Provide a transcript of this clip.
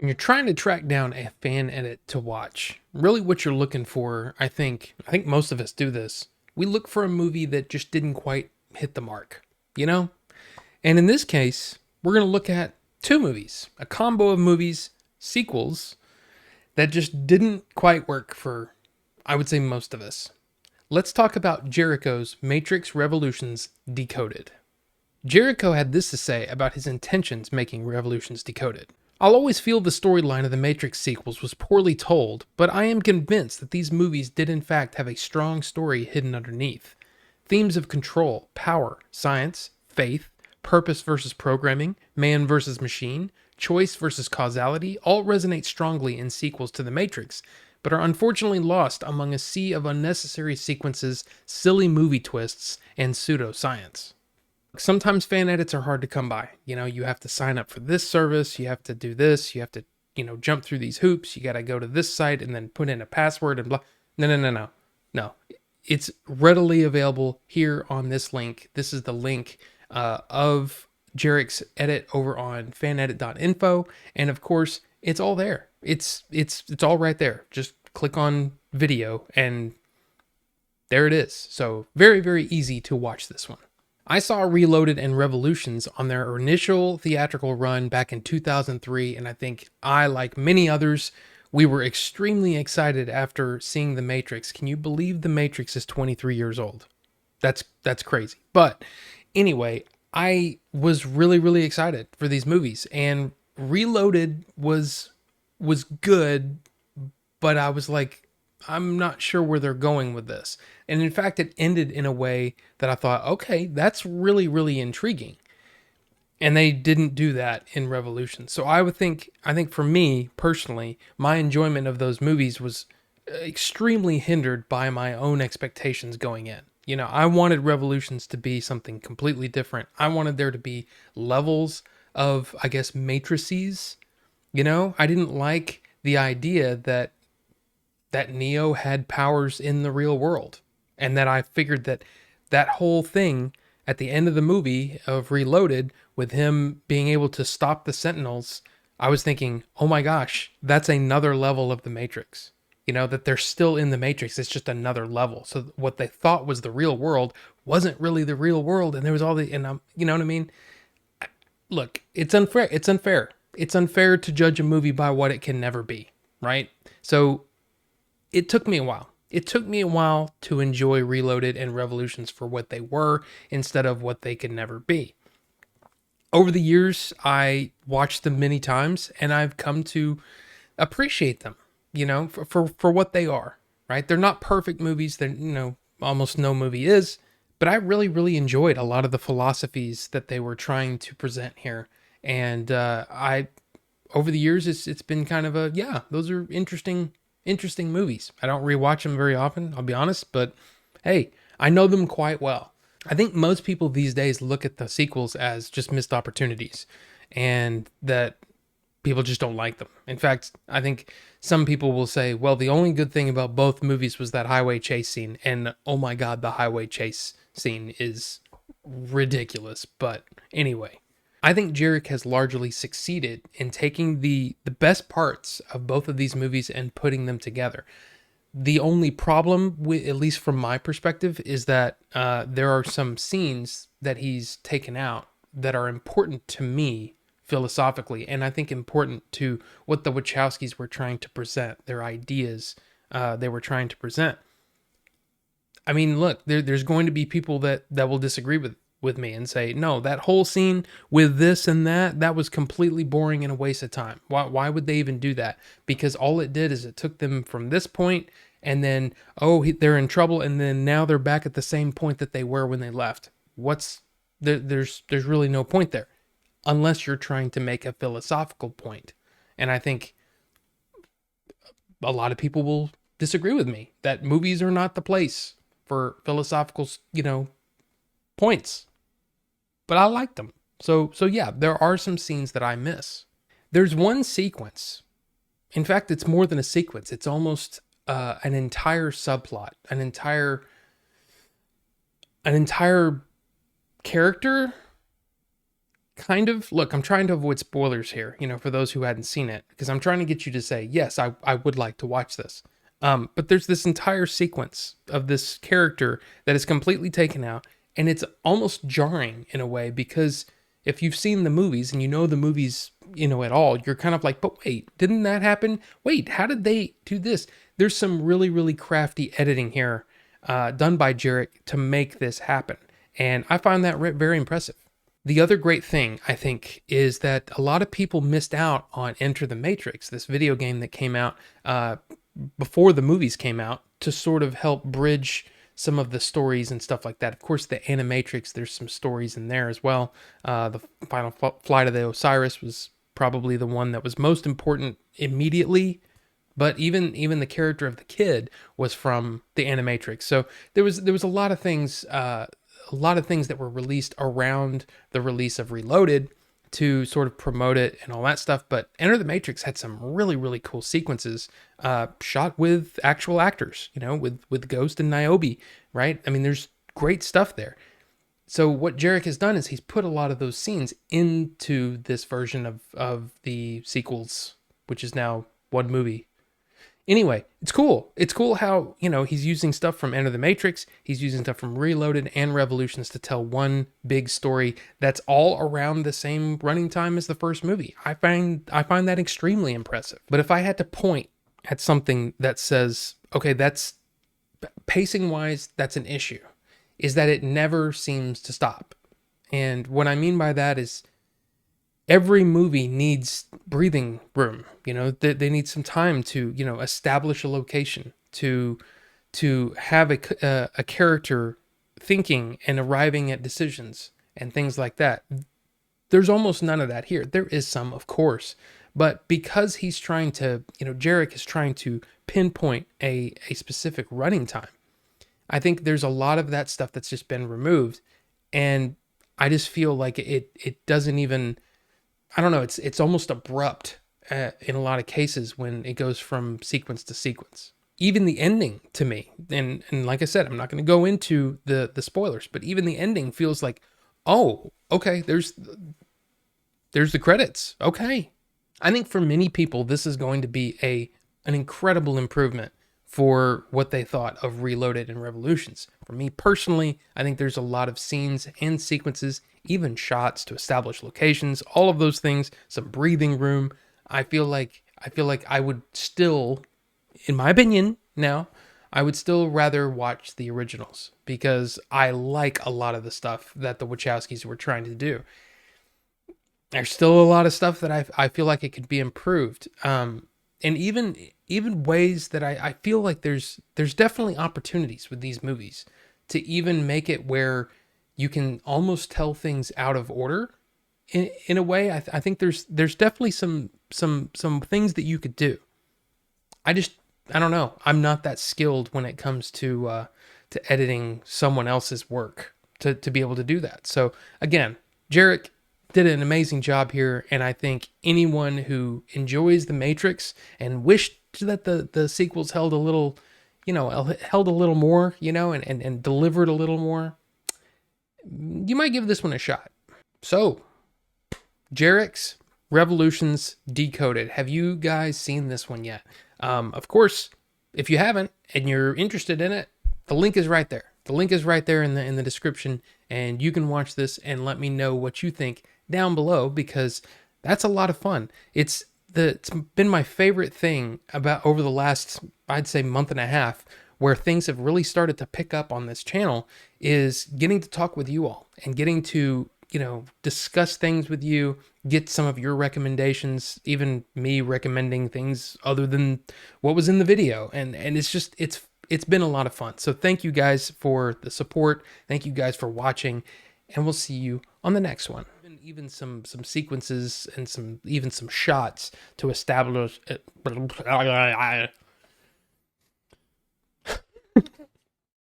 When you're trying to track down a fan edit to watch, really what you're looking for, I think most of us do this. We look for a movie that just didn't quite hit the mark, you know? And in this case, we're going to look at two movies, a combo of movies, sequels that just didn't quite work for, I would say, most of us. Let's talk about Jericho's Matrix Revolutions Decoded. Jericho had this to say about his intentions making Revolutions Decoded. I'll always feel the storyline of the Matrix sequels was poorly told, but I am convinced that these movies did in fact have a strong story hidden underneath. Themes of control, power, science, faith, purpose versus programming, man versus machine, choice versus causality all resonate strongly in sequels to The Matrix, but are unfortunately lost among a sea of unnecessary sequences, silly movie twists, and pseudoscience. Sometimes fan edits are hard to come by. You know, you have to sign up for this service, you have to do this, you have to, jump through these hoops, you got to go to this site and then put in a password and blah. No, no, no, no. No. It's readily available here on this link. This is the link of Jerick's edit over on fanedit.info, and of course, it's all there. It's all right there. Just click on video and there it is. So, very very easy to watch this one. I saw Reloaded and Revolutions on their initial theatrical run back in 2003, and I think I, like many others, we were extremely excited after seeing The Matrix. Can you believe The Matrix is 23 years old? That's crazy. But anyway, I was really really excited for these movies, and Reloaded was good, but I was like, I'm not sure where they're going with this. And in fact, it ended in a way that I thought, okay, that's really, really intriguing. And they didn't do that in Revolution. So I think for me personally, my enjoyment of those movies was extremely hindered by my own expectations going in. You know, I wanted Revolutions to be something completely different. I wanted there to be levels of, I guess, matrices. You know, I didn't like the idea that Neo had powers in the real world. And that I figured that that whole thing at the end of the movie of Reloaded, with him being able to stop the Sentinels, I was thinking, oh my gosh, that's another level of the Matrix. You know, that they're still in the Matrix. It's just another level. So what they thought was the real world wasn't really the real world. And there was all the, and you know what I mean? Look, it's unfair. It's unfair. It's unfair to judge a movie by what it can never be, right? So it took me a while. It took me a while to enjoy Reloaded and Revolutions for what they were instead of what they could never be. Over the years, I watched them many times and I've come to appreciate them, you know, for what they are, right? They're not perfect movies. They're, almost no movie is, but I really, really enjoyed a lot of the philosophies that they were trying to present here. And over the years, it's been kind of a, yeah, those are interesting movies. I don't rewatch them very often, I'll be honest, but hey, I know them quite well. I think most people these days look at the sequels as just missed opportunities and that people just don't like them. In fact, I think some people will say, well, the only good thing about both movies was that highway chase scene. And oh my God, the highway chase scene is ridiculous. But anyway, I think Jerick has largely succeeded in taking the best parts of both of these movies and putting them together. The only problem, with, at least from my perspective, is that there are some scenes that he's taken out that are important to me philosophically, and I think important to what the Wachowskis were trying to present, their ideas they were trying to present. I mean, look, there's going to be people that will disagree with me and say, no, that whole scene with this and that was completely boring and a waste of time. Why would they even do that? Because all it did is it took them from this point and then, they're in trouble. And then now they're back at the same point that they were when they left. There's really no point there unless you're trying to make a philosophical point. And I think a lot of people will disagree with me that movies are not the place for philosophical, points, but I liked them. So yeah, there are some scenes that I miss. There's one sequence. In fact, it's more than a sequence. It's almost an entire subplot, an entire character kind of, look, I'm trying to avoid spoilers here, for those who hadn't seen it, because I'm trying to get you to say, yes, I would like to watch this. But there's this entire sequence of this character that is completely taken out, and it's almost jarring in a way, because if you've seen the movies and you know the movies, at all, you're kind of like, but wait, didn't that happen? Wait, how did they do this? There's some really, really crafty editing here done by Jerick to make this happen. And I find that very impressive. The other great thing, I think, is that a lot of people missed out on Enter the Matrix, this video game that came out before the movies came out, to sort of help bridge some of the stories and stuff like that. Of course, the Animatrix, there's some stories in there as well. The Final Flight of the Osiris was probably the one that was most important immediately, but even the character of the kid was from the Animatrix. So there was a lot of things. A lot of things that were released around the release of Reloaded to sort of promote it and all that stuff. But Enter the Matrix had some really, really cool sequences shot with actual actors, with Ghost and Niobe, right? I mean, there's great stuff there. So what Jerick has done is he's put a lot of those scenes into this version of the sequels, which is now one movie. Anyway, it's cool. It's cool how, he's using stuff from Enter the Matrix, he's using stuff from Reloaded and Revolutions to tell one big story that's all around the same running time as the first movie. I find that extremely impressive. But if I had to point at something that says, okay, that's pacing wise, that's an issue, is that it never seems to stop. And what I mean by that is every movie needs breathing room. They need some time to, establish a location, to have a character thinking and arriving at decisions and things like that. There's almost none of that here. There is some, of course, but because he's trying to, Jerick is trying to pinpoint a specific running time, I think there's a lot of that stuff that's just been removed, and I just feel like it doesn't even, I don't know, it's almost abrupt in a lot of cases when it goes from sequence to sequence. Even the ending to me, and like I said, I'm not going to go into the spoilers, but even the ending feels like, oh, okay, there's the credits. Okay. I think for many people, this is going to be an incredible improvement for what they thought of Reloaded and Revolutions. For me personally, I think there's a lot of scenes and sequences, even shots to establish locations, all of those things, some breathing room. I feel like I would still, in my opinion now, I would still rather watch the originals because I like a lot of the stuff that the Wachowskis were trying to do. There's still a lot of stuff that I feel like it could be improved. And even ways that I feel like there's definitely opportunities with these movies to even make it where you can almost tell things out of order in a way. I think there's definitely some things that you could do. I don't know. I'm not that skilled when it comes to editing someone else's work to be able to do that. So again, Jerick did an amazing job here, and I think anyone who enjoys The Matrix and wished that the sequels held a little, held a little more, and delivered a little more, you might give this one a shot. So, Jerick's Revolutions Decoded. Have you guys seen this one yet? Of course, if you haven't and you're interested in it, the link is right there. The link is right there in the description, and you can watch this and let me know what you think down below, because that's a lot of fun. It's been my favorite thing about over the last, I'd say, month and a half, where things have really started to pick up on this channel, is getting to talk with you all and getting to, discuss things with you, get some of your recommendations, even me recommending things other than what was in the video. And it's been a lot of fun. So thank you guys for the support. Thank you guys for watching, and we'll see you on the next one. Even some sequences and some shots to establish